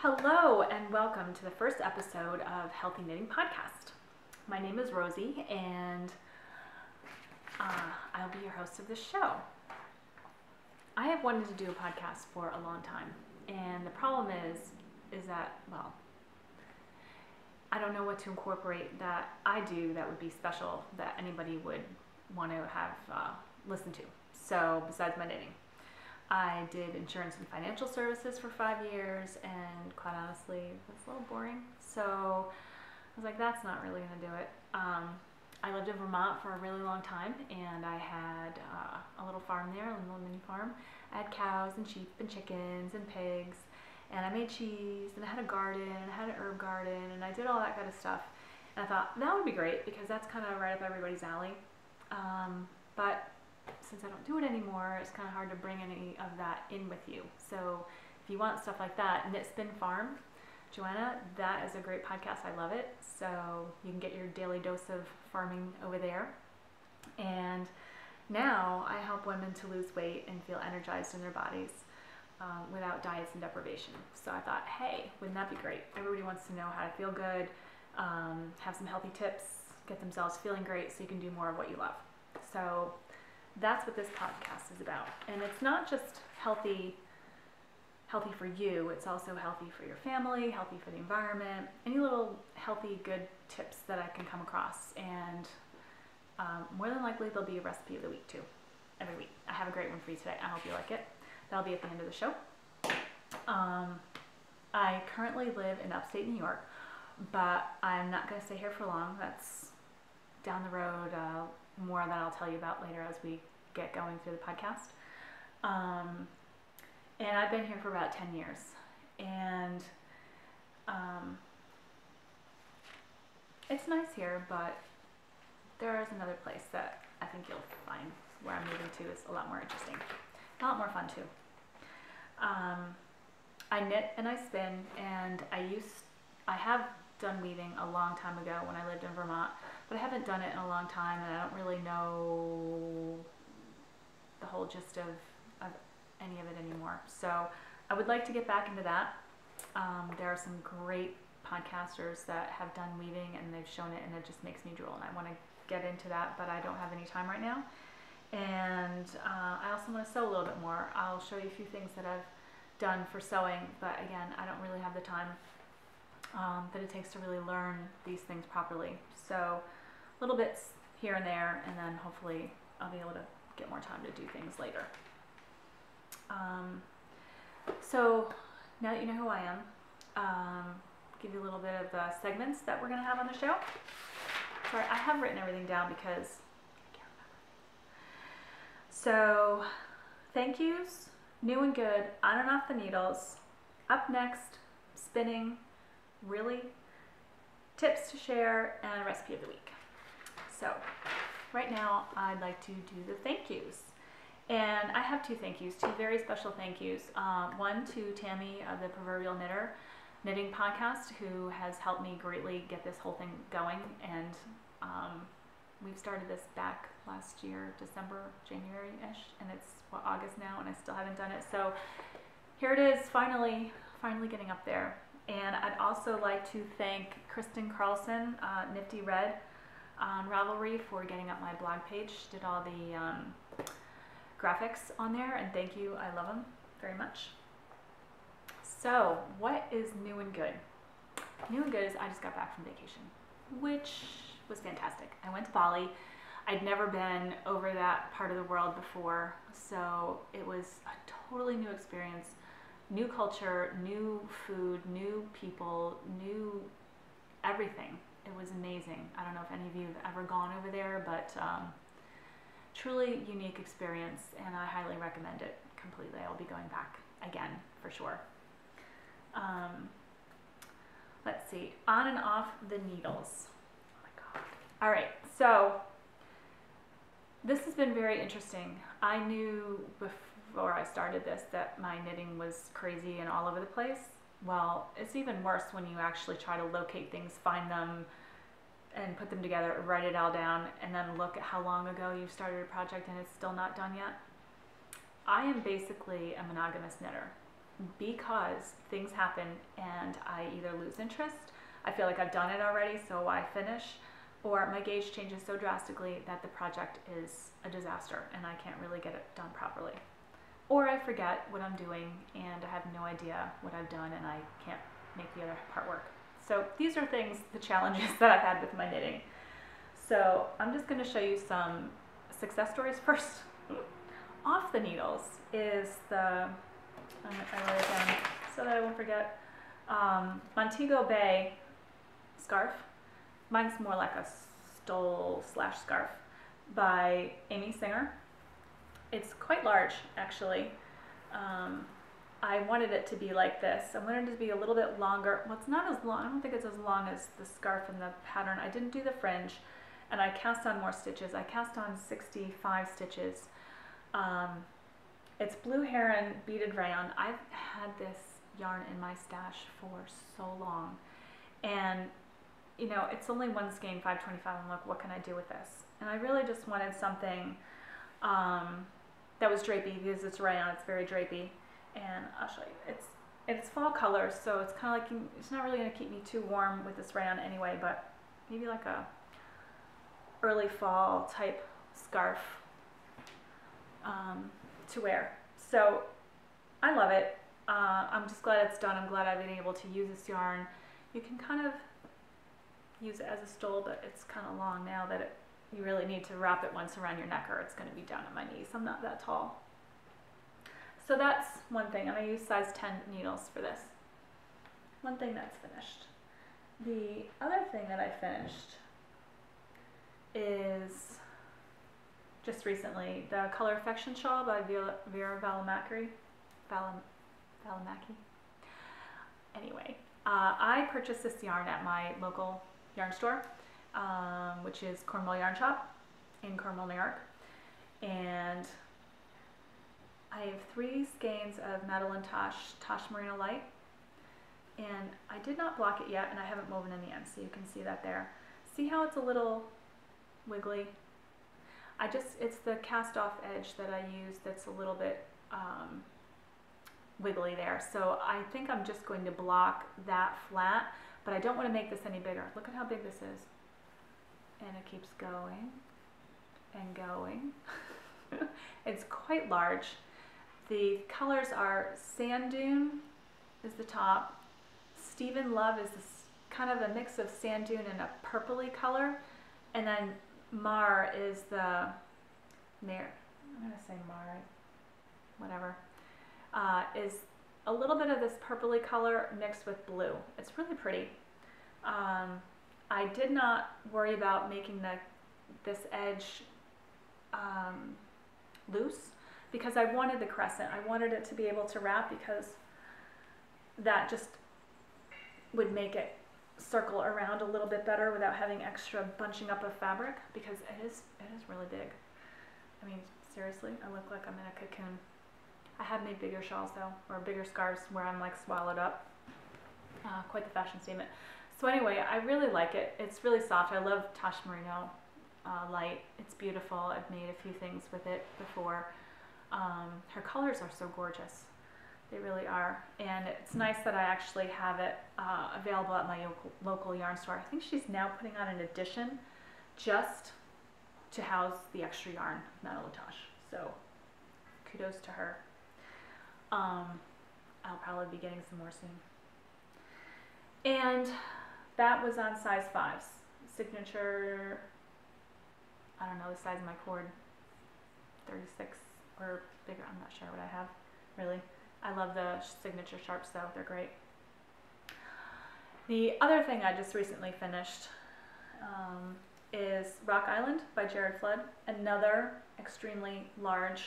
Hello and welcome to the first episode of Healthy Knitting Podcast. My name is Rosie and I'll be your host of this show. I have wanted to do a podcast for a long time, and the problem is that, well, I don't know what to incorporate that I do that would be special that anybody would want to have listen to. So besides my knitting. I did insurance and financial services for 5 years, and quite honestly, that's a little boring. So I was like, that's not really going to do it. I lived in Vermont for a really long time, and I had a little farm there, a little mini farm. I had cows and sheep and chickens and pigs, and I made cheese, and I had a garden, and I had an herb garden, and I did all that kind of stuff. And I thought, that would be great, because that's kind of right up everybody's alley. But since I don't do it anymore, it's kind of hard to bring any of that in with you. So if you want stuff like that, Knit Spin Farm, Joanna, that is a great podcast. I love it. So you can get your daily dose of farming over there. And now I help women to lose weight and feel energized in their bodies without diets and deprivation. So I thought, hey, wouldn't that be great? Everybody wants to know how to feel good, have some healthy tips, get themselves feeling great so you can do more of what you love. So that's what this podcast is about. And it's not just healthy for you, it's also healthy for your family, healthy for the environment, any little healthy, good tips that I can come across. And more than likely, there'll be a recipe of the week too, every week. I have a great one for you today. I hope you like it. That'll be at the end of the show. I currently live in upstate New York, but I'm not going to stay here for long. That's down the road. More that I'll tell you about later as we get going through the podcast. And I've been here for about 10 years. And it's nice here, but there is another place that I think you'll find where I'm moving to is a lot more interesting. A lot more fun too. I knit and I spin, and I have done weaving a long time ago when I lived in Vermont, but I haven't done it in a long time, and I don't really know the whole gist of any of it anymore. So I would like to get back into that. There are some great podcasters that have done weaving, and they've shown it, and it just makes me drool, and I want to get into that, but I don't have any time right now. And I also want to sew a little bit more. I'll show you a few things that I've done for sewing, but again, I don't really have the time that it takes to really learn these things properly. So little bits here and there, and then hopefully I'll be able to get more time to do things later. So now that you know who I am, give you a little bit of the segments that we're going to have on the show. Sorry, I have written everything down because I can't remember. So, thank yous, new and good, on and off the needles, up next, spinning, really, tips to share, and a recipe of the week. So right now I'd like to do the thank yous. And I have two thank yous, two very special thank yous. One to Tammy of the Proverbial Knitting Podcast, who has helped me greatly get this whole thing going. And we've started this back last year, December, January-ish, and it's August now, and I still haven't done it. So here it is, finally getting up there. And I'd also like to thank Kristen Carlson, Nifty Red on Ravelry, for getting up my blog page. She did all the graphics on there, and thank you. I love them very much. So what is new and good? New and good is I just got back from vacation, which was fantastic. I went to Bali. I'd never been over that part of the world before, so it was a totally new experience. New culture, new food, new people, new everything. It was amazing. I don't know if any of you have ever gone over there, but truly unique experience, and I highly recommend it completely. I'll be going back again for sure. Let's see, on and off the needles. Oh my God. All right, so this has been very interesting. I knew before I started this that my knitting was crazy and all over the place. Well, it's even worse when you actually try to locate things, find them, and put them together, write it all down, and then look at how long ago you started a project and it's still not done yet. I am basically a monogamous knitter. because things happen and I either lose interest, I feel like I've done it already, so why finish? Or my gauge changes so drastically that the project is a disaster and I can't really get it done properly. Or I forget what I'm doing and I have no idea what I've done and I can't make the other part work. So these are things, the challenges that I've had with my knitting. So I'm just going to show you some success stories first. Off the needles is the, I wrote it down so that I won't forget, Montego Bay scarf. Mine's more like a stole slash scarf by Amy Singer. It's quite large, actually. I wanted it to be like this. I wanted it to be a little bit longer. Well, it's not as long. I don't think it's as long as the scarf in the pattern. I didn't do the fringe, and I cast on more stitches. I cast on 65 stitches. It's Blue Heron beaded rayon. I've had this yarn in my stash for so long, and you know, it's only one skein, 525. I'm like, what can I do with this? And I really just wanted something that was drapey, because it's rayon. It's very drapey, and I'll show you. It's fall colors, so it's kind of like, it's not really going to keep me too warm with this rayon anyway, but maybe like a early fall type scarf to wear. So I love it. I'm just glad it's done. I'm glad I've been able to use this yarn. You can kind of use it as a stole, but it's kind of long now that you really need to wrap it once around your neck or it's going to be down at my knees. I'm not that tall. So that's one thing, and I use size 10 needles for this. One thing that's finished. The other thing that I finished is just recently the Color Affection shawl by Vera Valimaki. Anyway, I purchased this yarn at my local yarn store, which is Cornwall Yarn Shop in Cornwall, New York. And I have 3 skeins of Madeline Tosh Merino Light. And I did not block it yet, and I haven't woven in the end, so you can see that there. See how it's a little wiggly? It's the cast off edge that I use that's a little bit wiggly there. So I think I'm just going to block that flat, but I don't want to make this any bigger. Look at how big this is. And it keeps going and going. It's quite large. The colors are Sand Dune is the top. Stephen Love is this kind of a mix of sand dune and a purpley color. And then Mar is the, I'm going to say Mar, whatever, is a little bit of this purpley color mixed with blue. It's really pretty. I did not worry about making this edge loose because I wanted the crescent. I wanted it to be able to wrap because that just would make it circle around a little bit better without having extra bunching up of fabric, because it is really big. I mean, seriously, I look like I'm in a cocoon. I have made bigger shawls though, or bigger scarves where I'm like swallowed up. Quite the fashion statement. So anyway, I really like it. It's really soft. I love Tosh Merino Light. It's beautiful. I've made a few things with it before. Her colors are so gorgeous. They really are. And it's nice that I actually have it available at my local yarn store. I think she's now putting out an edition just to house the extra yarn, Madeline Tosh. So kudos to her. I'll probably be getting some more soon. And that was on size 5s. Signature, I don't know the size of my cord, 36 or bigger, I'm not sure what I have, really. I love the signature sharps though, they're great. The other thing I just recently finished is Rock Island by Jared Flood, another extremely large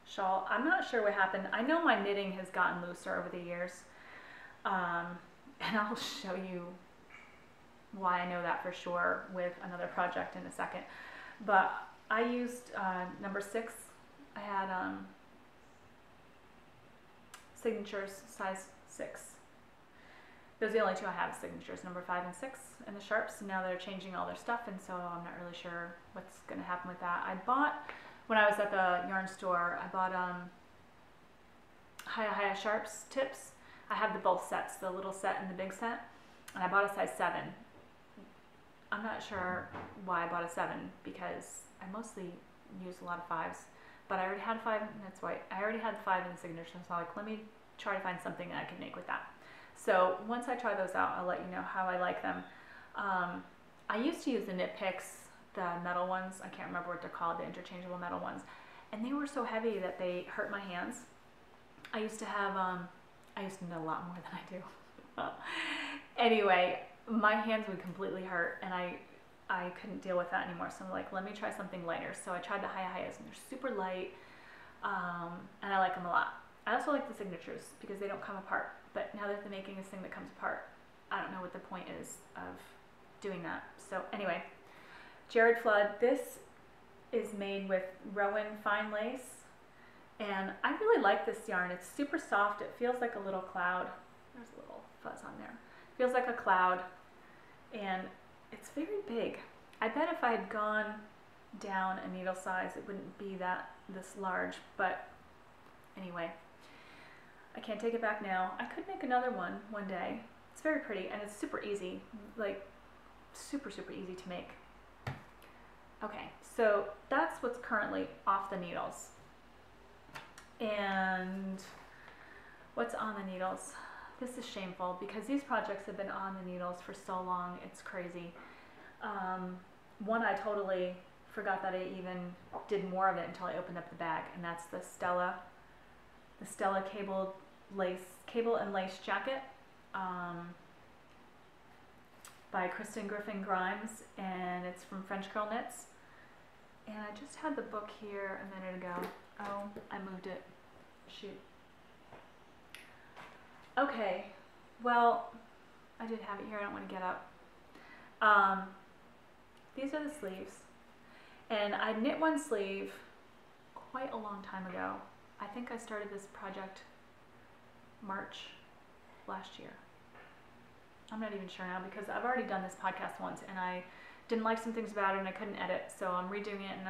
shawl. I'm not sure what happened. I know my knitting has gotten looser over the years, and I'll show you why I know that for sure with another project in a second. But I used number 6. I had signatures size 6. Those are the only 2 I have, signatures, number 5 and 6, and the sharps. Now they're changing all their stuff, and so I'm not really sure what's going to happen with that. I bought, when I was at the yarn store, I bought Hiya Sharps tips. I have the both sets, the little set and the big set, and I bought a size 7. I'm not sure why I bought a 7 because I mostly use a lot of 5s, but I already had a 5, and that's why I already had the 5 in the signature, so I'm like, let me try to find something that I can make with that. So once I try those out, I'll let you know how I like them. I used to use the Knit Picks, the metal ones. I can't remember what they're called, the interchangeable metal ones, and they were so heavy that they hurt my hands. I used to knit a lot more than I do. Anyway, my hands would completely hurt, and I couldn't deal with that anymore. So I'm like, let me try something lighter. So I tried the Hiya, and they're super light, and I like them a lot. I also like the signatures because they don't come apart. But now that they're making this thing that comes apart, I don't know what the point is of doing that. So anyway, Jared Flood. This is made with Rowan fine lace, and I really like this yarn. It's super soft. It feels like a little cloud. There's a little fuzz on there. It feels like a cloud, and it's very big. I bet if I had gone down a needle size, it wouldn't be this large. But anyway, I can't take it back now. I could make another one day. It's very pretty, and it's super easy, like super easy to make. Okay, so that's what's currently off the needles. And what's on the needles? This is shameful because these projects have been on the needles for so long, it's crazy. One, I totally forgot that I even did more of it until I opened up the bag, and that's the Stella cable and lace jacket by Kristen Griffin Grimes, and it's from French Girl Knits. And I just had the book here a minute ago. Oh, I moved it. Shoot. Okay, well, I did have it here. I don't want to get up. These are the sleeves, and I knit one sleeve quite a long time ago. I think I started this project March last year. I'm not even sure now because I've already done this podcast once and I didn't like some things about it and I couldn't edit, so I'm redoing it, and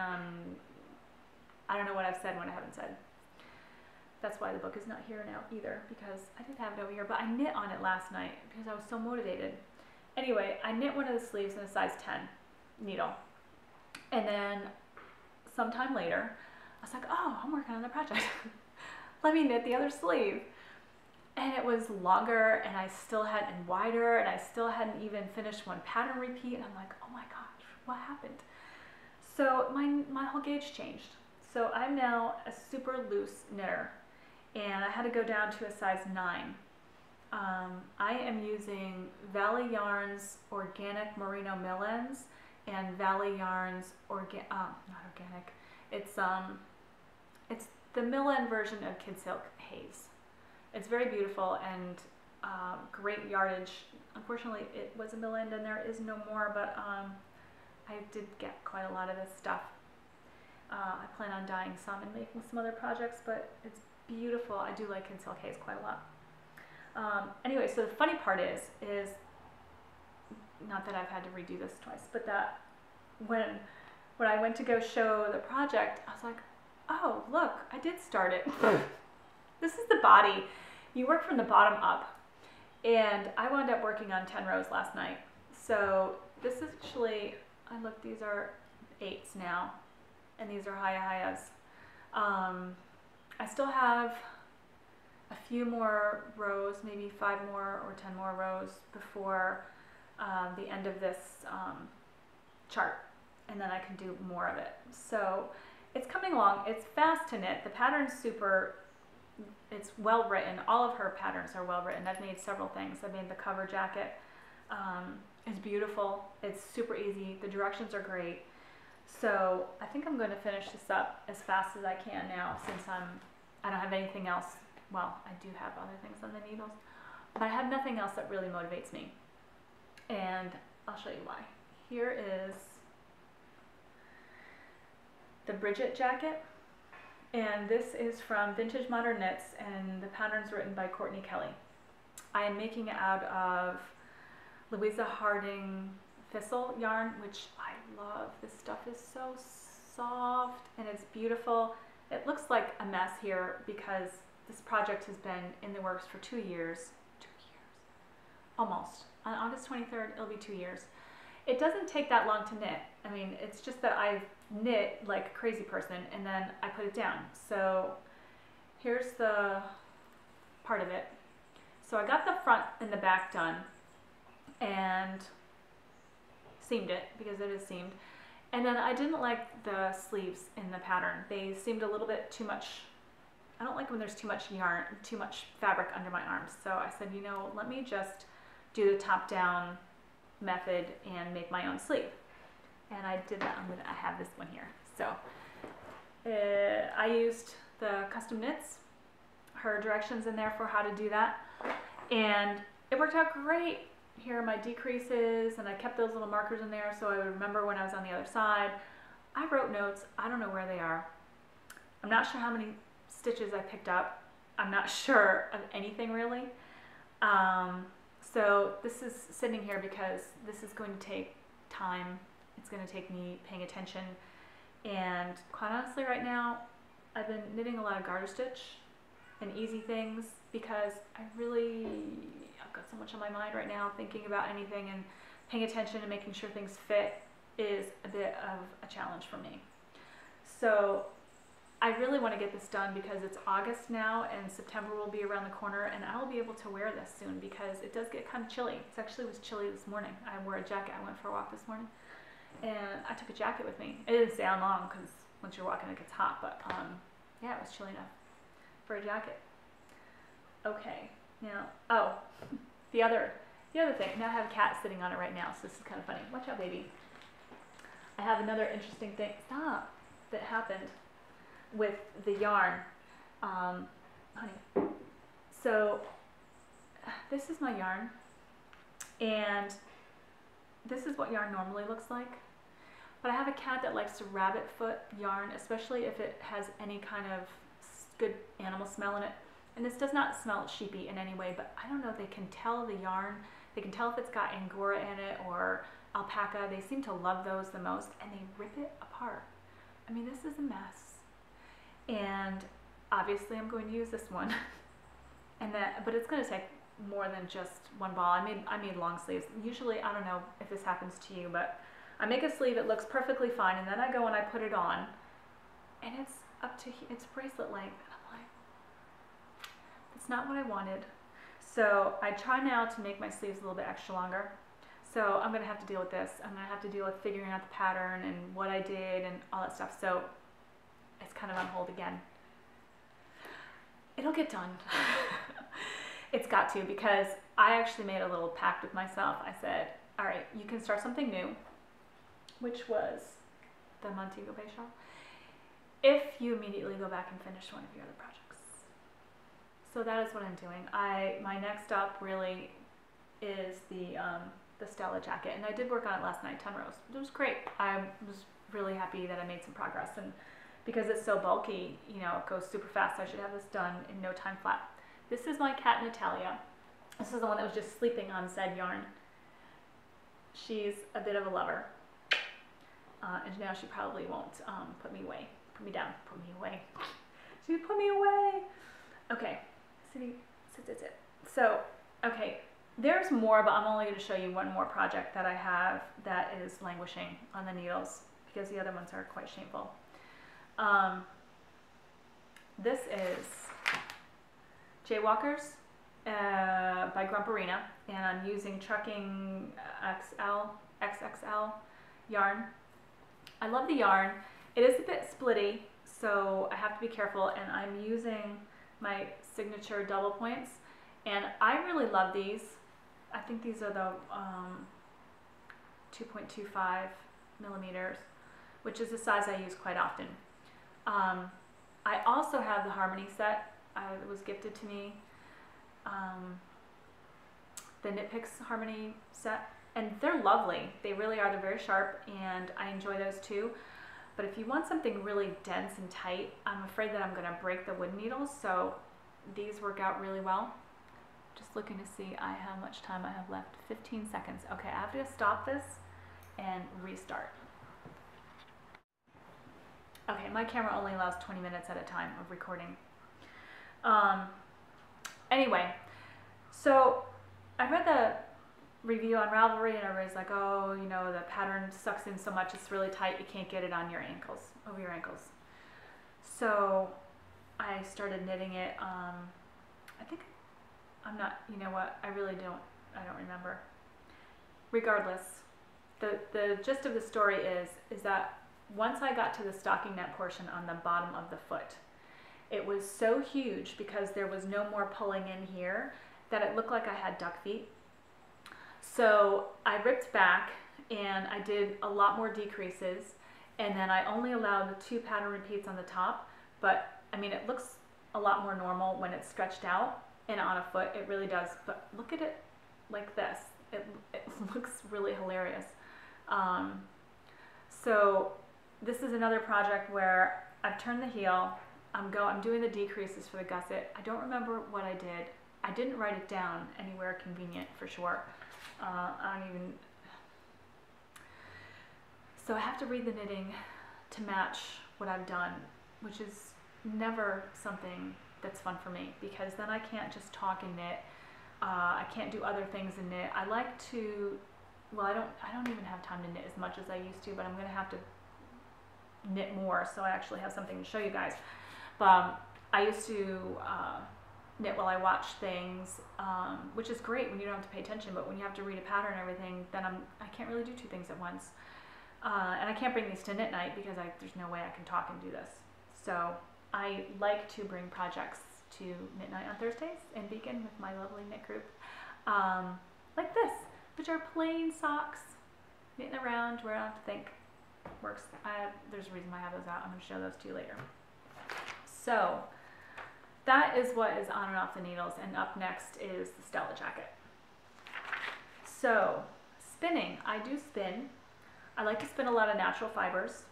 I don't know what I've said and what I haven't said. That's why the book is not here now either, because I did have it over here, but I knit on it last night because I was so motivated. Anyway, I knit one of the sleeves in a size 10 needle, and then sometime later I was like, oh, I'm working on the project. Let me knit the other sleeve. And it was longer, and I still had, and wider, and I still hadn't even finished one pattern repeat, and I'm like, oh my gosh, what happened? So my whole gauge changed. So I'm now a super loose knitter, and I had to go down to a size 9. I am using Valley Yarns Organic Merino Mill Ends and Valley Yarns not organic. It's the mill end version of Kid Silk Haze. It's very beautiful and great yardage. Unfortunately, it was a mill end and there is no more, but I did get quite a lot of this stuff. I plan on dyeing some and making some other projects, but it's beautiful. I do like Kid Silk Haze quite a lot. Anyway, so the funny part is not that I've had to redo this twice, but that when I went to go show the project, I was like, oh, look, I did start it. This is the body. You work from the bottom up. And I wound up working on 10 rows last night. So this is actually, these are 8s now. And these are Hiya. I still have a few more rows, maybe 5 more or 10 more rows before the end of this chart. And then I can do more of it. So it's coming along. It's fast to knit. The pattern's it's well written. All of her patterns are well written. I've made several things. I made the cover jacket. It's beautiful. It's super easy. The directions are great. So I think I'm going to finish this up as fast as I can now, since I don't have anything else. Well, I do have other things on the needles, but I have nothing else that really motivates me. And I'll show you why. Here is the Bridget jacket. And this is from Vintage Modern Knits, and the pattern's written by Courtney Kelly. I am making it out of Louisa Harding Thistle yarn, which I love. This stuff is so soft and it's beautiful. It looks like a mess here because this project has been in the works for 2 years. 2 years. Almost. On August 23rd, it'll be 2 years. It doesn't take that long to knit. I mean, it's just that I knit like a crazy person and then I put it down. So here's the part of it. So I got the front and the back done and seamed it because it is seamed. And then I didn't like the sleeves in the pattern. They seemed a little bit too much. I don't like when there's too much yarn, too much fabric under my arms. So I said, you know, let me just do the top down method and make my own sleeve. And I did that. I have this one here. So I used the Custom Knits, her directions in there for how to do that. And it worked out great. Here are my decreases, and I kept those little markers in there so I would remember when I was on the other side. I wrote notes. I don't know where they are. I'm not sure how many stitches I picked up. I'm not sure of anything really. So this is sitting here because this is going to take time. It's going to take me paying attention. And quite honestly right now, I've been knitting a lot of garter stitch and easy things because I've got so much on my mind right now, thinking about anything and paying attention and making sure things fit is a bit of a challenge for me. So I really want to get this done because it's August now and September will be around the corner and I'll be able to wear this soon because it does get kind of chilly. It actually was chilly this morning. I wore a jacket. I went for a walk this morning and I took a jacket with me. It didn't stay on long because once you're walking it gets hot, but yeah, it was chilly enough for a jacket. Okay, now, oh, the other thing, now I have a cat sitting on it right now, so this is kind of funny. Watch out, baby. I have another interesting thing, that happened with the yarn, honey. So, this is my yarn, and this is what yarn normally looks like. But I have a cat that likes to rabbit foot yarn, especially if it has any kind of good animal smell in it. And this does not smell sheepy in any way, but I don't know, they can tell the yarn. They can tell if it's got Angora in it or alpaca. They seem to love those the most, and they rip it apart. I mean, this is a mess. And obviously I'm going to use this one. But it's going to take more than just one ball. I made long sleeves. Usually, I don't know if this happens to you, but I make a sleeve, it looks perfectly fine, and then I go and I put it on, and it's up to, it's bracelet length, and I'm like, that's not what I wanted. So I try now to make my sleeves a little bit extra longer. So I'm gonna have to deal with this. I'm gonna have to deal with figuring out the pattern and what I did and all that stuff. So it's kind of on hold again. It'll get done. It's got to, because I actually made a little pact with myself. I said, all right, you can start something new, which was the Montego Bay shawl, if you immediately go back and finish one of your other projects. So that is what I'm doing. My next up really is the Stella jacket, and I did work on it last night, 10 rows. It was great. I was really happy that I made some progress, and because it's so bulky, you know, it goes super fast. So I should have this done in no time flat. This is my cat Natalia. This is the one that was just sleeping on said yarn. She's a bit of a lover. And now she probably won't put me away. Put me down. Put me away. She put me away. Okay. Sit. So, okay. There's more, but I'm only going to show you one more project that I have that is languishing on the needles because the other ones are quite shameful. This is Jaywalkers by Grumperina, and I'm using Trucking XXL yarn. I love the yarn. It is a bit splitty, so I have to be careful, and I'm using my signature double points, and I really love these. I think these are the 2.25 millimeters, which is the size I use quite often. I also have the Harmony set. It was gifted to me, the Knit Picks Harmony set, and they're lovely. They really are. They're very sharp, and I enjoy those too. But if you want something really dense and tight, I'm afraid that I'm going to break the wood needles, so these work out really well. Just looking to see how much time I have left. 15 seconds. Okay, I have to stop this and restart. Okay, my camera only allows 20 minutes at a time of recording. Um, anyway, so I read the review on Ravelry and everybody's like, oh, you know, the pattern sucks in so much, it's really tight, you can't get it on your ankles, over your ankles. So I started knitting it. I think, I'm not, you know what, I don't remember. Regardless, the gist of the story is that once I got to the stockinette portion on the bottom of the foot, it was so huge because there was no more pulling in here that it looked like I had duck feet. So I ripped back and I did a lot more decreases, and then I only allowed the 2 pattern repeats on the top, but I mean, it looks a lot more normal when it's stretched out and on a foot, it really does, but look at it like this. It looks really hilarious. So this is another project where I've turned the heel, I'm doing the decreases for the gusset. I don't remember what I did. I didn't write it down anywhere convenient for sure. So I have to read the knitting to match what I've done, which is never something that's fun for me, because then I can't just talk and knit. I can't do other things and knit. I like to, well, I don't even have time to knit as much as I used to, but I'm gonna have to knit more so I actually have something to show you guys. But I used to knit while I watch things, which is great when you don't have to pay attention, but when you have to read a pattern and everything, then I can't really do 2 things at once. And I can't bring these to knit night because there's no way I can talk and do this. So I like to bring projects to knit night on Thursdays in Beacon with my lovely knit group, like this, which are plain socks, knitting around where I don't have to think. Works. There's a reason why I have those out. I'm going to show those to you later. So that is what is on and off the needles, and up next is the Stella jacket. So spinning, I do spin. I like to spin a lot of natural fibers.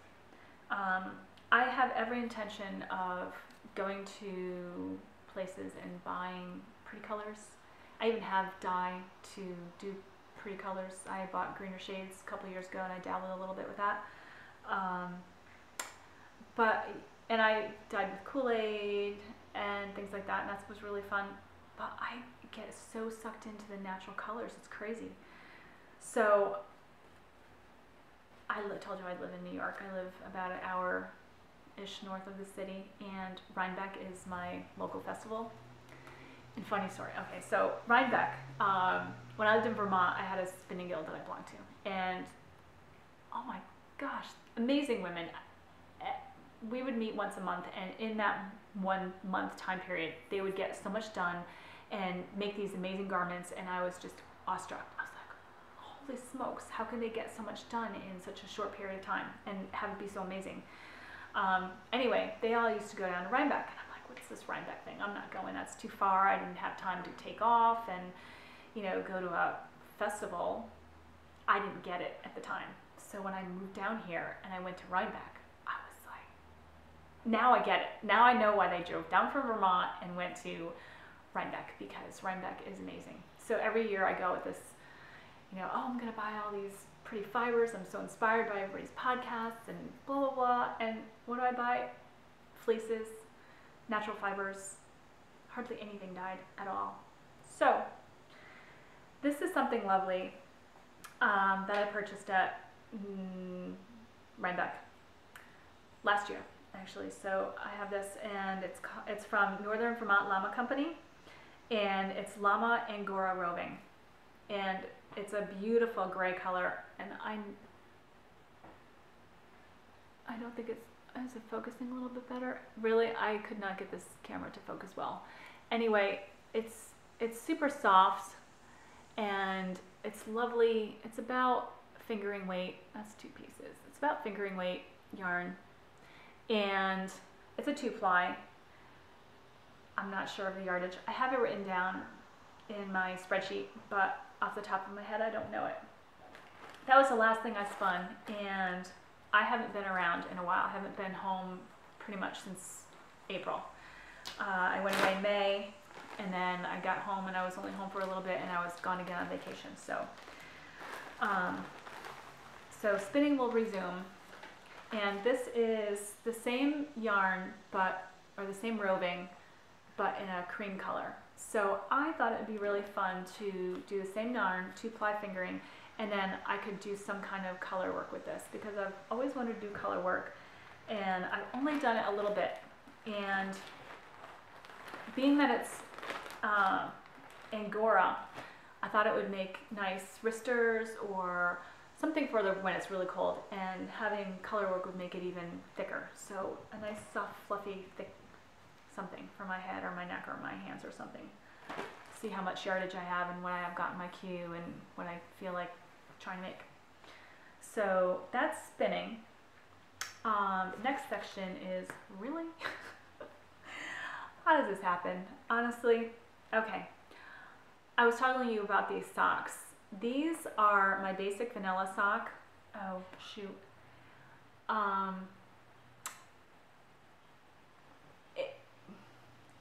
I have every intention of going to places and buying pretty colors. I even have dye to do pretty colors. I bought greener shades a couple years ago and I dabbled a little bit with that. And I dyed with Kool-Aid and things like that, and that was really fun. But I get so sucked into the natural colors, it's crazy. So I told you I live in New York. I live about an hour-ish north of the city, and Rhinebeck is my local festival. And funny story, okay, so Rhinebeck, when I lived in Vermont, I had a spinning guild that I belonged to, and oh my gosh, amazing women. We would meet once a month, and in that 1 month time period, they would get so much done and make these amazing garments, and I was just awestruck. I was like, holy smokes, how can they get so much done in such a short period of time and have it be so amazing? Anyway, they all used to go down to Rhinebeck, and I'm like, what's this Rhinebeck thing? I'm not going, that's too far. I didn't have time to take off and, you know, go to a festival. I didn't get it at the time. So when I moved down here and I went to Rhinebeck, I was like, now I get it. Now I know why they drove down from Vermont and went to Rhinebeck, because Rhinebeck is amazing. So every year I go with this, you know, oh, I'm going to buy all these pretty fibers. I'm so inspired by everybody's podcasts and blah, blah, blah. And what do I buy? Fleeces, natural fibers, hardly anything dyed at all. So this is something lovely that I purchased at Rhinebeck last year, actually. So I have this, and it's from Northern Vermont Llama Company, and it's Llama Angora roving, and it's a beautiful gray color. And I don't think is it focusing a little bit better? Really, I could not get this camera to focus well. Anyway, it's super soft and it's lovely. It's about fingering weight. That's 2 pieces. It's about fingering weight yarn, and it's a 2-ply. I'm not sure of the yardage. I have it written down in my spreadsheet, but off the top of my head, I don't know it. That was the last thing I spun, and I haven't been around in a while. I haven't been home pretty much since April. I went away in May, and then I got home, and I was only home for a little bit, and I was gone again on vacation. So spinning will resume, and this is the same yarn, or the same roving, but in a cream color. So I thought it would be really fun to do the same yarn, 2-ply fingering, and then I could do some kind of color work with this because I've always wanted to do color work, and I've only done it a little bit. And being that it's Angora, I thought it would make nice wristers or something for when it's really cold, and having color work would make it even thicker. So a nice soft, fluffy, thick something for my head or my neck or my hands or something. See how much yardage I have and what I have got in my queue and what I feel like trying to make. So that's spinning. Next section is really, how does this happen? Honestly, okay. I was talking to you about these socks. These are my basic vanilla sock. Oh shoot.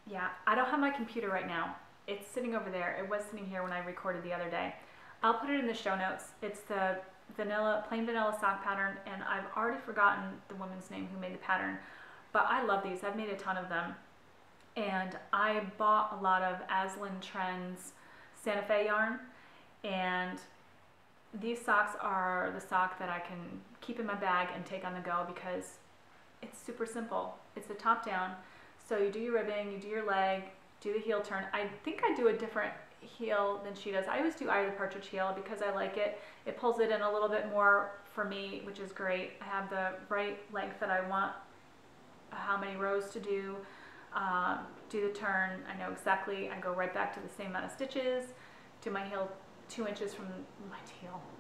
Yeah, I don't have my computer right now. It's sitting over there. It was sitting here when I recorded the other day. I'll put it in the show notes. It's the plain vanilla sock pattern, and I've already forgotten the woman's name who made the pattern, but I love these. I've made a ton of them, and I bought a lot of Aslan Trends Santa Fe yarn, and these socks are the sock that I can keep in my bag and take on the go because it's super simple. It's a top down. So you do your ribbing, you do your leg, do the heel turn. I think I do a different heel than she does. I always do Eye of the Partridge heel because I like it. It pulls it in a little bit more for me, which is great. I have the right length that I want, how many rows to do the turn. I know exactly, I go right back to the same amount of stitches, do my heel 2 inches from my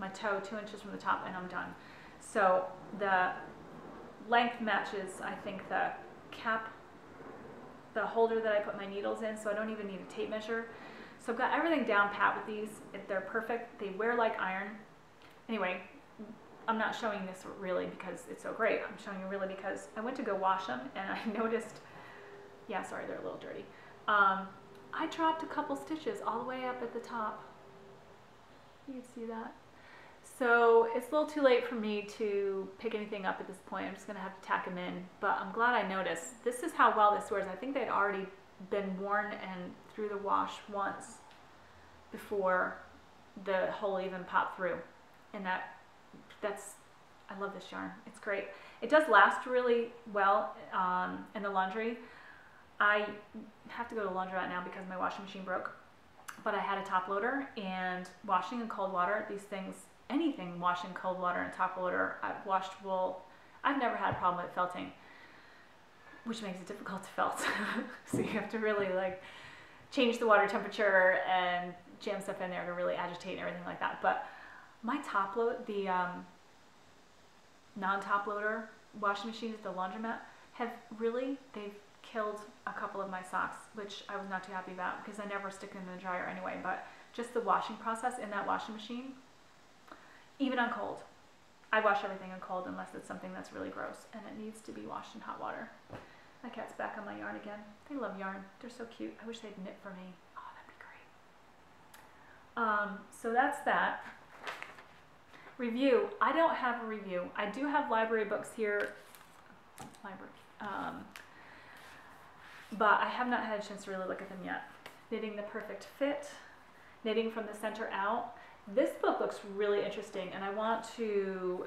toe 2 inches from the top, and I'm done. So the length matches, I think, the cap, the holder that I put my needles in, so I don't even need a tape measure. So I've got everything down pat with these. They're perfect. They wear like iron. Anyway, I'm not showing this really because it's so great. I'm showing you really because I went to go wash them and I noticed, yeah, sorry, they're a little dirty. I dropped a couple stitches all the way up at the top. You can see that. So it's a little too late for me to pick anything up at this point. I'm just gonna have to tack them in, but I'm glad I noticed. This is how well this wears. I think they'd already been worn and through the wash once before the hole even popped through. And that's, I love this yarn. It's great. It does last really well in the laundry. I have to go to the laundromat now because my washing machine broke, but I had a top loader, and washing in cold water, these things, anything washing cold water and top loader, I've washed wool. I've never had a problem with felting, which makes it difficult to felt. So you have to really like change the water temperature and jam stuff in there to really agitate and everything like that. But my top load, the non-top loader washing machines at the laundromat they've killed a couple of my socks, which I was not too happy about because I never stick them in the dryer anyway. But just the washing process in that washing machine, even on cold. I wash everything on cold unless it's something that's really gross and it needs to be washed in hot water. My cat's back on my yarn again. They love yarn. They're so cute. I wish they'd knit for me. Oh, that'd be great. So that's that. Review. I don't have a review. I do have library books here. But I have not had a chance to really look at them yet. Knitting the Perfect Fit. Knitting from the Center Out. This book looks really interesting, and I want to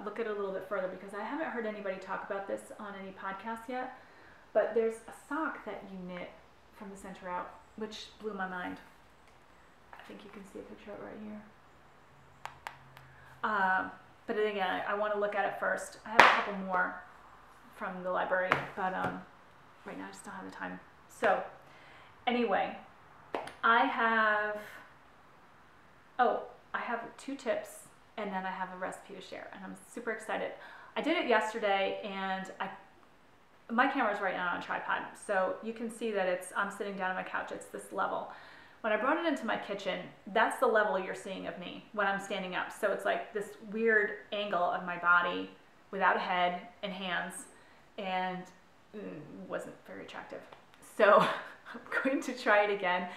look at it a little bit further because I haven't heard anybody talk about this on any podcasts yet. But there's a sock that you knit from the Center Out, which blew my mind. I think you can see a picture of it right here. But again, I want to look at it first. I have a couple more from the library, but right now I just don't have the time. So anyway, I have 2 tips, and then I have a recipe to share, and I'm super excited. I did it yesterday, and my camera's right now on a tripod, so you can see that I'm sitting down on my couch. It's this level. When I brought it into my kitchen, that's the level you're seeing of me when I'm standing up. So it's like this weird angle of my body without a head and hands, and wasn't very attractive. So I'm going to try it again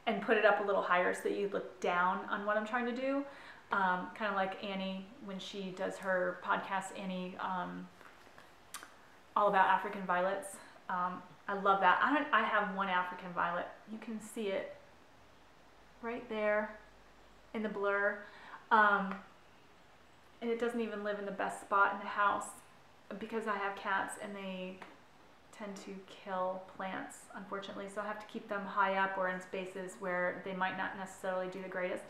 and put it up a little higher so that you look down on what I'm trying to do. Kind of like Annie when she does her podcast, Annie, all about African violets. I love that. I have one African violet. You can see it right there in the blur. And it doesn't even live in the best spot in the house because I have cats and they tend to kill plants, unfortunately. So I have to keep them high up or in spaces where they might not necessarily do the greatest.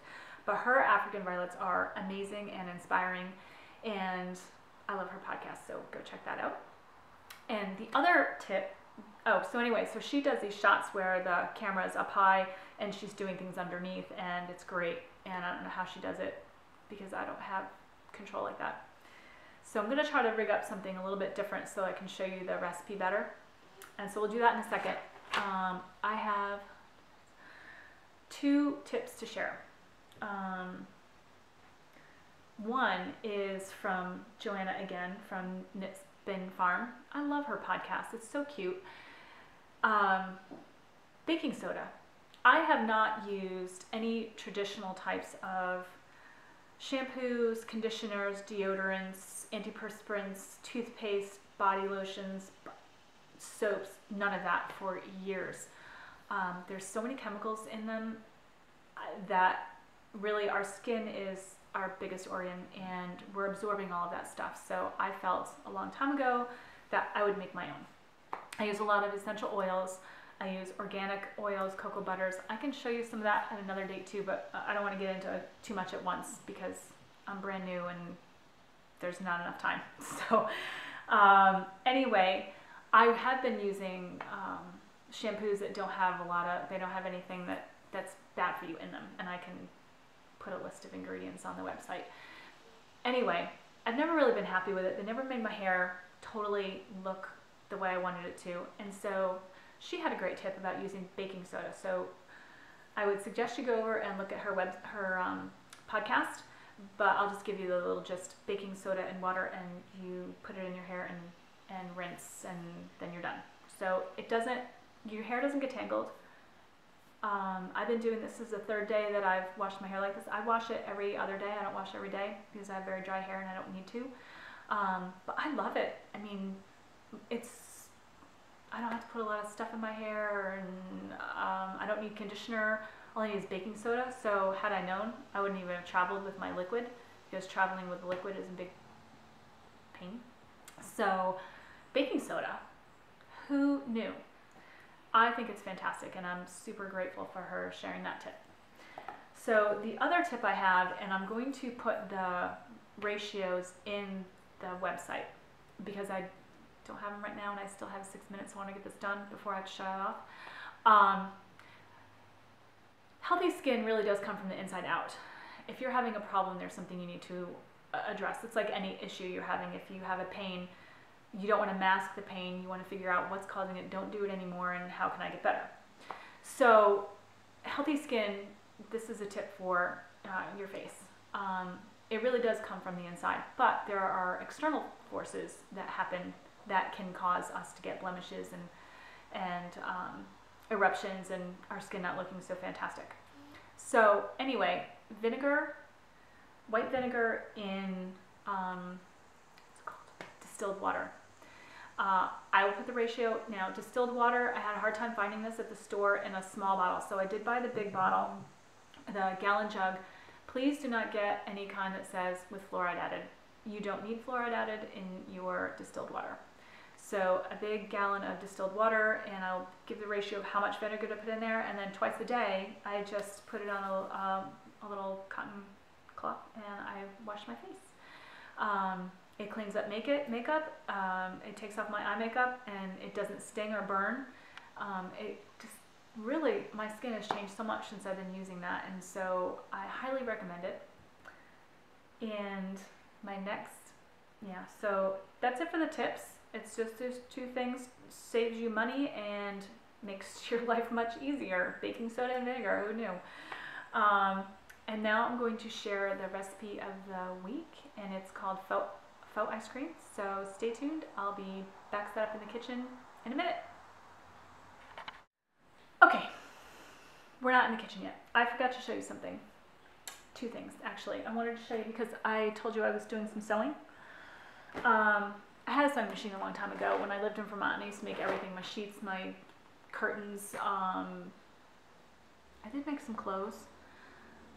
But her African violets are amazing and inspiring, and I love her podcast, so go check that out. And the other tip, so anyway, so she does these shots where the camera is up high and she's doing things underneath, and it's great. And I don't know how she does it because I don't have control like that. So I'm going to try to rig up something a little bit different so I can show you the recipe better. And so we'll do that in a second. I have 2 tips to share. One is from Joanna again from Knit Spin Farm. I love her podcast. It's so cute. Baking soda. I have not used any traditional types of shampoos, conditioners, deodorants, antiperspirants, toothpaste, body lotions, soaps, none of that for years. There's so many chemicals in them that really our skin is our biggest organ and we're absorbing all of that stuff. So I felt a long time ago that I would make my own. I use a lot of essential oils. I use organic oils, cocoa butters. I can show you some of that at another date too, but I don't want to get into too much at once because I'm brand new and there's not enough time. So anyway, I have been using shampoos that don't have they don't have anything that's bad for you in them, and I can put a list of ingredients on the website. Anyway, I've never really been happy with it. They never made my hair totally look the way I wanted it to, and so she had a great tip about using baking soda. So I would suggest you go over and look at her podcast, but I'll just give you the little gist. Baking soda and water, and you put it in your hair and rinse, and then you're done. So your hair doesn't get tangled. I've been doing this is the 3rd day that I've washed my hair like this. I wash it every other day. I don't wash every day because I have very dry hair and I don't need to. But I love it. I mean, I don't have to put a lot of stuff in my hair, and I don't need conditioner. All I need is baking soda. So had I known, I wouldn't even have traveled with my liquid because traveling with liquid is a big pain. So baking soda, who knew? I think it's fantastic, and I'm super grateful for her sharing that tip. So the other tip I have, and I'm going to put the ratios in the website because I don't have them right now and I still have 6 minutes. So I want to get this done before I have to shut it off. Healthy skin really does come from the inside out. If you're having a problem, there's something you need to address. It's like any issue you're having. If you have a pain, you don't want to mask the pain. You want to figure out what's causing it. Don't do it anymore, and how can I get better? So healthy skin, this is a tip for your face. It really does come from the inside, but there are external forces that happen that can cause us to get blemishes and eruptions and our skin not looking so fantastic. So anyway, vinegar, white vinegar in what's it called? Distilled water. I will put the ratio now. Distilled water, I had a hard time finding this at the store in a small bottle, so I did buy the big bottle, the gallon jug. Please do not get any kind that says with fluoride added. You don't need fluoride added in your distilled water. So a big gallon of distilled water, and I'll give the ratio of how much vinegar to put in there, and then twice a day I just put it on a little cotton cloth and I wash my face. It cleans up makeup, it takes off my eye makeup, and it doesn't sting or burn. It just really, my skin has changed so much since I've been using that, and so I highly recommend it. And my next, so that's it for the tips. It's just those 2 things, saves you money and makes your life much easier. Baking soda and vinegar, who knew? And now I'm going to share the recipe of the week, and it's called faux ice cream. So stay tuned. I'll be back set up in the kitchen in a minute. Okay, we're not in the kitchen yet. I forgot to show you something. 2 things, actually. I wanted to show you because I told you I was doing some sewing. I had a sewing machine a long time ago when I lived in Vermont, and I used to make everything, my sheets, my curtains. I did make some clothes.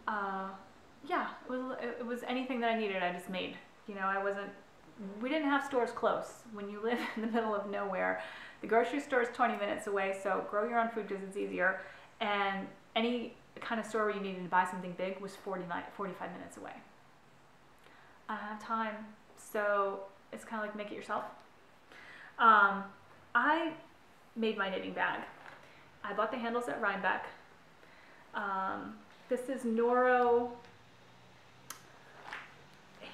Yeah, it was anything that I needed, I just made. You know, we didn't have stores close. When you live in the middle of nowhere, the grocery store is 20 minutes away, so grow your own food because it's easier. And any kind of store where you needed to buy something big was 45 minutes away. I don't have time, so it's kind of like make it yourself. I made my knitting bag. I bought the handles at Rhinebeck. This is Noro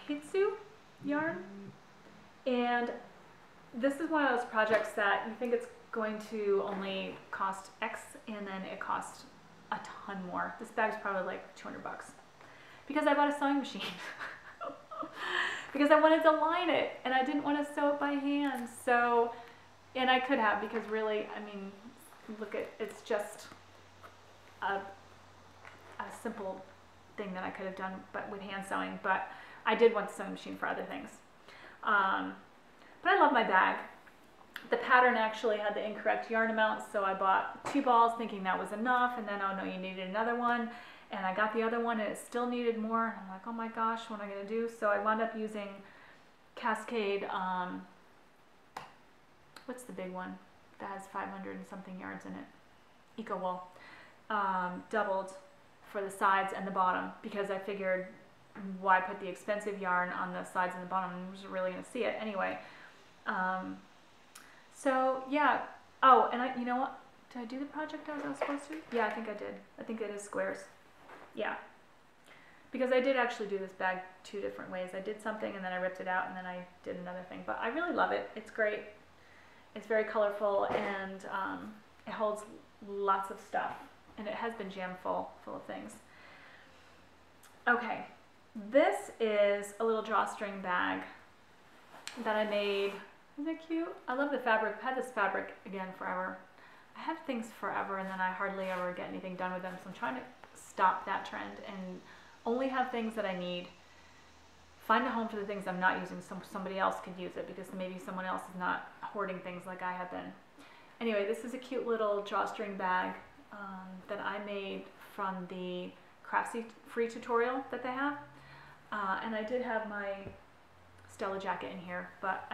Hitsu yarn, and this is one of those projects that you think it's going to only cost X, and then it costs a ton more. This bag's probably like 200 bucks because I bought a sewing machine because I wanted to line it and I didn't want to sew it by hand. So, and I could have, because really, I mean, look at, it's just a simple thing that I could have done but with hand sewing, but I did want the sewing machine for other things. But I love my bag. The pattern actually had the incorrect yarn amount, so I bought 2 balls thinking that was enough, and then, oh no, you needed another one, and I got the other one and it still needed more. I'm like, oh my gosh, what am I gonna do? So I wound up using Cascade, what's the big one that has 500 and something yards in it? Eco Wool, doubled for the sides and the bottom, because I figured, why put the expensive yarn on the sides and the bottom? I was really gonna see it anyway. So yeah. Oh, and you know what? Did I do the project as I was supposed to? Yeah, I think I did. I think it is squares. Yeah. Because I did actually do this bag 2 different ways. I did something and then I ripped it out and then I did another thing. But I really love it. It's great. It's very colorful, and it holds lots of stuff. And it has been jammed full of things. Okay. This is a little drawstring bag that I made. Isn't it cute? I love the fabric. I've had this fabric again forever. I have things forever and then I hardly ever get anything done with them, so I'm trying to stop that trend and only have things that I need. Find a home for the things I'm not using so somebody else could use it, because maybe someone else is not hoarding things like I have been. Anyway, this is a cute little drawstring bag that I made from the Craftsy free tutorial that they have. And I did have my Stella jacket in here, but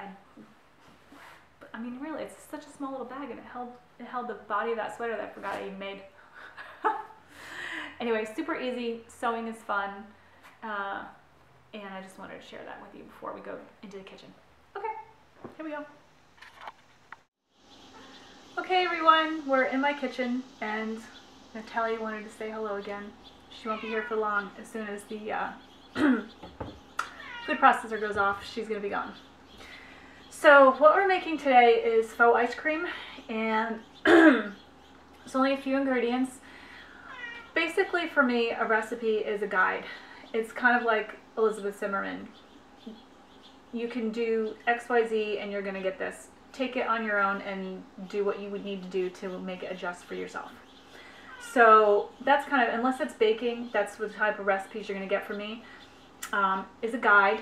I mean, really, it's such a small little bag, and it held the body of that sweater that I forgot I even made. Anyway, super easy. Sewing is fun, and I just wanted to share that with you before we go into the kitchen. Okay, here we go. Okay, everyone, we're in my kitchen, and Natalia wanted to say hello again. She won't be here for long. As soon as the food processor goes off, she's gonna be gone. So what we're making today is faux ice cream, and it's only a few ingredients. Basically, for me, a recipe is a guide. It's kind of like Elizabeth Zimmerman. You can do XYZ and you're gonna get this. Take it on your own and do what you would need to do to make it adjust for yourself. So that's kind of, unless it's baking, that's the type of recipes you're gonna get from me, is a guide,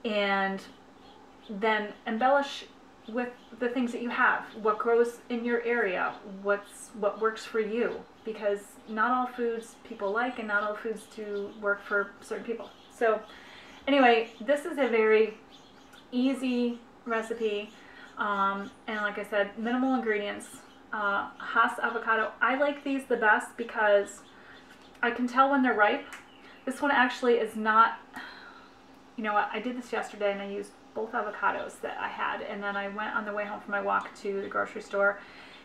and then embellish with the things that you have, what grows in your area, what works for you, because not all foods people like, and not all foods do work for certain people. So anyway, this is a very easy recipe, and like I said, minimal ingredients. Hass avocado, I like these the best because I can tell when they're ripe. This one actually is not, you know what, I did this yesterday and I used both avocados that I had, and then I went on the way home from my walk to the grocery store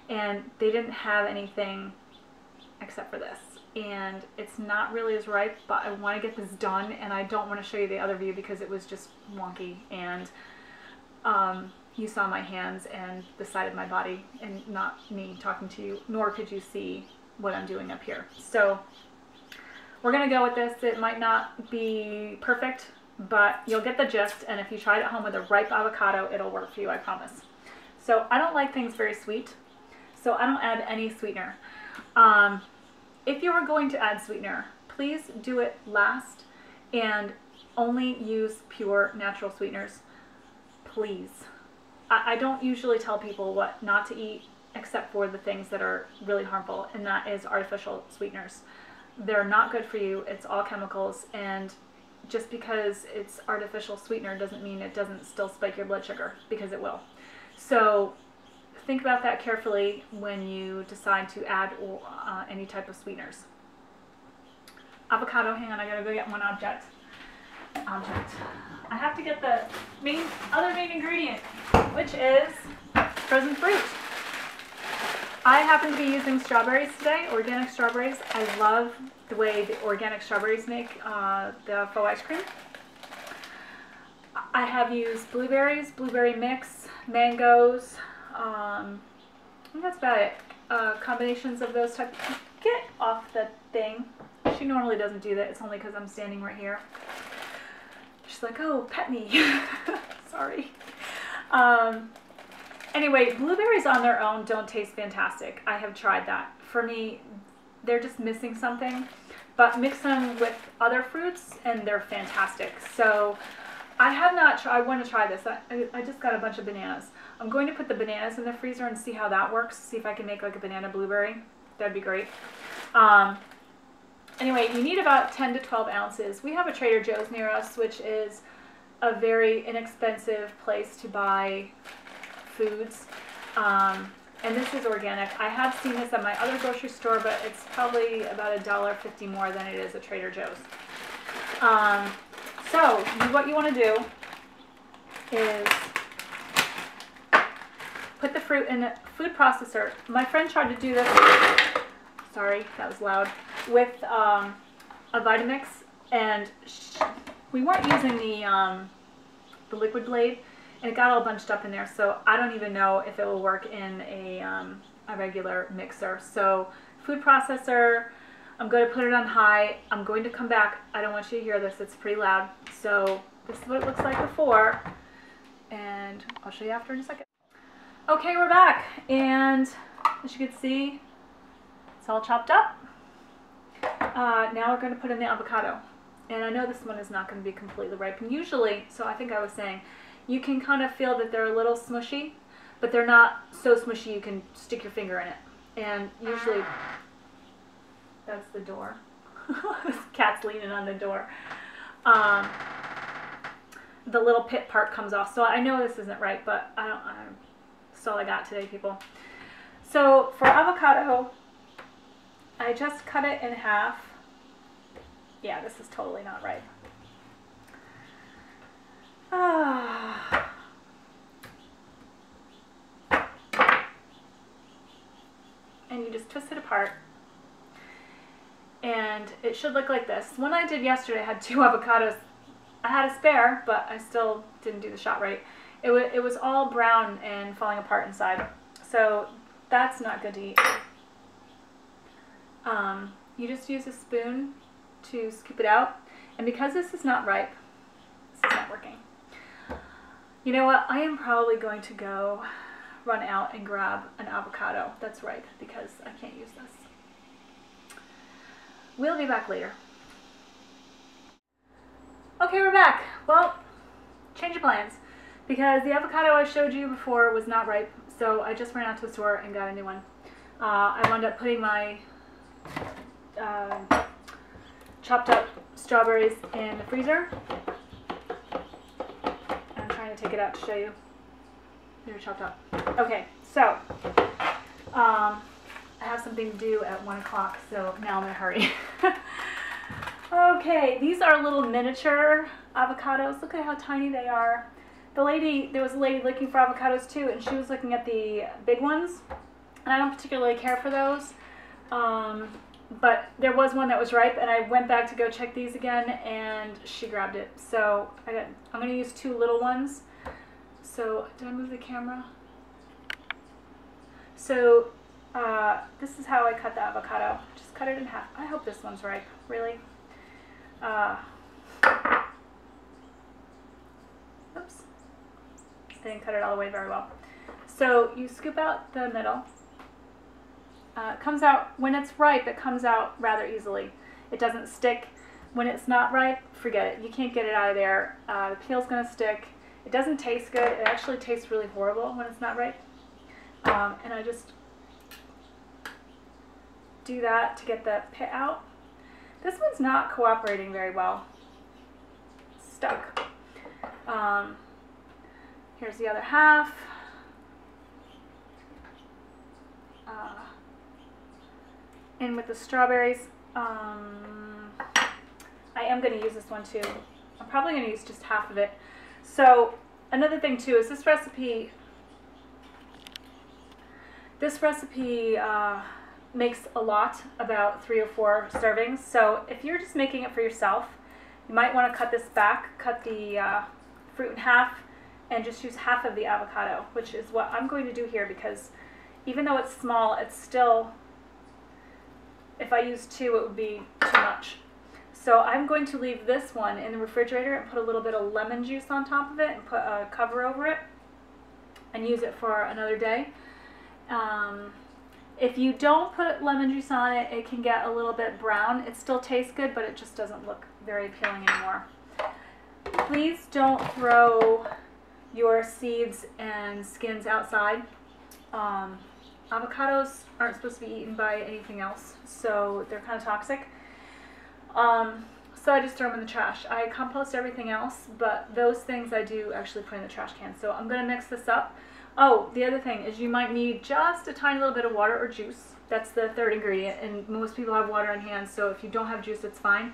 and they didn't have anything except for this, and it's not really as ripe, but I want to get this done, and I don't want to show you the other view because it was just wonky, and you saw my hands and the side of my body and not me talking to you, nor could you see what I'm doing up here. So we're gonna go with this. It might not be perfect, but you'll get the gist, and if you try it at home with a ripe avocado, it'll work for you, I promise. So I don't like things very sweet, so I don't add any sweetener. If you are going to add sweetener, please do it last and only use pure natural sweeteners. Please. I don't usually tell people what not to eat except for the things that are really harmful, and that is artificial sweeteners. They're not good for you. It's all chemicals, and just because it's artificial sweetener doesn't mean it doesn't still spike your blood sugar, because it will. So think about that carefully when you decide to add any type of sweeteners. Avocado, hang on, I gotta go get one object. I have to get the other main ingredient, which is frozen fruit. I happen to be using strawberries today, organic strawberries. I love the way the organic strawberries make the faux ice cream. I have used blueberries, blueberry mix, mangoes, and that's about it. Combinations of those types. Get off the thing. She normally doesn't do that. It's only because I'm standing right here. She's like, oh, pet me. Sorry. Anyway, blueberries on their own don't taste fantastic. I have tried that. For me, they're just missing something. But mix them with other fruits and they're fantastic. So I have not tried. I want to try this. I just got a bunch of bananas. I'm going to put the bananas in the freezer and see how that works. See if I can make like a banana blueberry. That'd be great. Anyway, you need about 10 to 12 ounces. We have a Trader Joe's near us, which is a very inexpensive place to buy foods. And this is organic. I have seen this at my other grocery store, but it's probably about $1.50 more than it is at Trader Joe's. So what you want to do is put the fruit in a food processor. My friend tried to do this, sorry, that was loud, with a Vitamix, and we weren't using the liquid blade, and it got all bunched up in there, so I don't even know if it will work in a regular mixer. So food processor, I'm going to put it on high. I'm going to come back. I don't want you to hear this. It's pretty loud. So this is what it looks like before, and I'll show you after in a second. Okay, we're back, and as you can see, it's all chopped up. Now we're going to put in the avocado. And I know this one is not going to be completely ripe. And usually, so I think I was saying, you can kind of feel that they're a little smushy, but they're not so smushy you can stick your finger in it. And usually, that's the door. This cat's leaning on the door. The little pit part comes off. So I know this isn't right, but that's all I got today, people. So for avocado, I just cut it in half. Yeah, this is totally not right. And you just twist it apart. And it should look like this. One I did yesterday, I had 2 avocados. I had a spare, but I still didn't do the shot right. It was all brown and falling apart inside. So that's not good to eat. You just use a spoon to scoop it out. And because this is not ripe, this is not working. You know what? I am probably going to go run out and grab an avocado that's ripe because I can't use this. We'll be back later. Okay, we're back. Well, change of plans. Because the avocado I showed you before was not ripe, so I just ran out to the store and got a new one. I wound up putting my chopped up strawberries in the freezer. I'm trying to take it out to show you. They're chopped up. Okay, so I have something to do at 1 o'clock, so now I'm in a hurry. Okay, these are little miniature avocados. Look at how tiny they are. There was a lady looking for avocados too, and she was looking at the big ones, and I don't particularly care for those. But there was one that was ripe, and I went back to go check these again, and she grabbed it. So I'm going to use 2 little ones. So did I move the camera? So this is how I cut the avocado. Just cut it in half. I hope this one's ripe. Really? Oops. I didn't cut it all the way very well. So you scoop out the middle. It comes out, when it's ripe, it comes out rather easily. It doesn't stick. When it's not ripe, forget it. You can't get it out of there. The peel's going to stick. It doesn't taste good. It actually tastes really horrible when it's not right. And I just do that to get the pit out. This one's not cooperating very well. It's stuck. Here's the other half. In with the strawberries. I am going to use this one too. I'm probably going to use just half of it. So another thing too is this recipe makes a lot, about 3 or 4 servings. So if you're just making it for yourself, you might want to cut this back, cut the fruit in half, and just use half of the avocado, which is what I'm going to do here, because even though it's small, it's still, if I use 2, it would be too much. So I'm going to leave this one in the refrigerator and put a little bit of lemon juice on top of it and put a cover over it and use it for another day. If you don't put lemon juice on it, it can get a little bit brown. It still tastes good, but it just doesn't look very appealing anymore. Please don't throw your seeds and skins outside. Avocados aren't supposed to be eaten by anything else, so they're kind of toxic. So I just throw them in the trash. I compost everything else, but those things I do actually put in the trash can. So I'm going to mix this up. Oh, the other thing is you might need just a tiny little bit of water or juice. That's the third ingredient, and most people have water on hand, so if you don't have juice, it's fine.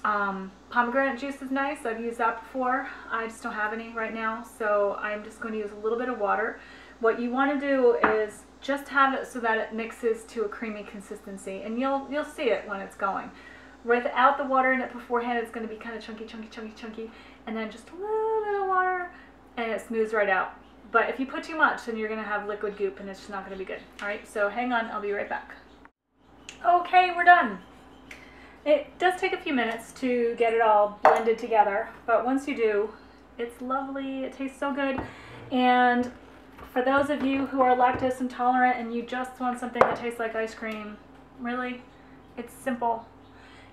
Pomegranate juice is nice. I've used that before. I just don't have any right now, so I'm just going to use a little bit of water. What you want to do is just have it so that it mixes to a creamy consistency, and you'll see it when it's going. Without the water in it beforehand, it's going to be kind of chunky, and then just a little bit of water, and it smooths right out. But if you put too much, then you're going to have liquid goop, and it's just not going to be good. All right, so hang on, I'll be right back. Okay, we're done. It does take a few minutes to get it all blended together, but once you do, it's lovely. It tastes so good. And for those of you who are lactose intolerant and you just want something that tastes like ice cream, really, it's simple.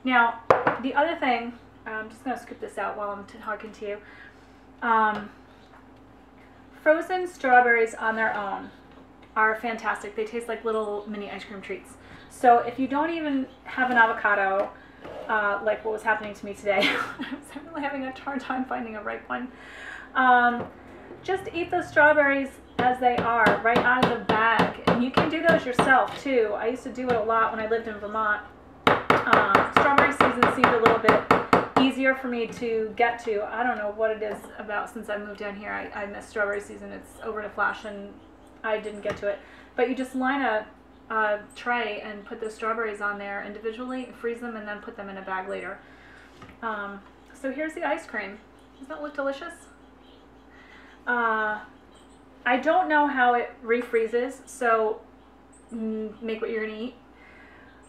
Now, the other thing, I'm just going to scoop this out while I'm talking to you. Frozen strawberries on their own are fantastic. They taste like little mini ice cream treats. So if you don't even have an avocado, like what was happening to me today, I was really having a hard time finding a ripe one, just eat those strawberries as they are, right out of the bag. And you can do those yourself too. I used to do it a lot when I lived in Vermont. Strawberry season seemed a little bit easier for me to get to. I don't know what it is about since I moved down here. I missed strawberry season. It's over in a flash and I didn't get to it. But you just line a tray and put the strawberries on there individually, freeze them, and then put them in a bag later. So here's the ice cream. Doesn't that look delicious? I don't know how it refreezes, so make what you're gonna eat.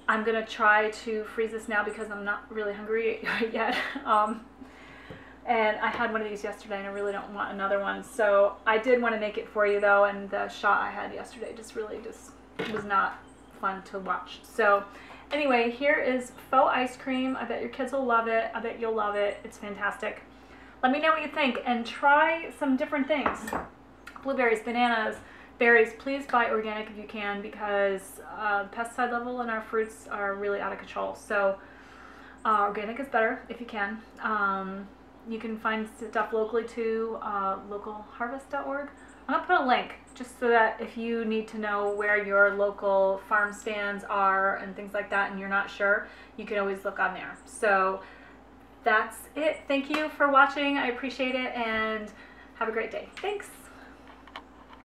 I'm gonna try to freeze this now because I'm not really hungry yet. And I had one of these yesterday and I really don't want another one. So I did want to make it for you though, and the shot I had yesterday just was not fun to watch. So anyway, here is faux ice cream. I bet your kids will love it. I bet you'll love it. It's fantastic. Let me know what you think and try some different things. Blueberries, bananas, berries. Please buy organic if you can, because pesticide level in our fruits are really out of control. So organic is better if you can. You can find stuff locally too, localharvest.org. I'm going to put a link just so that if you need to know where your local farm stands are and things like that and you're not sure, you can always look on there. So that's it. Thank you for watching. I appreciate it, and have a great day. Thanks.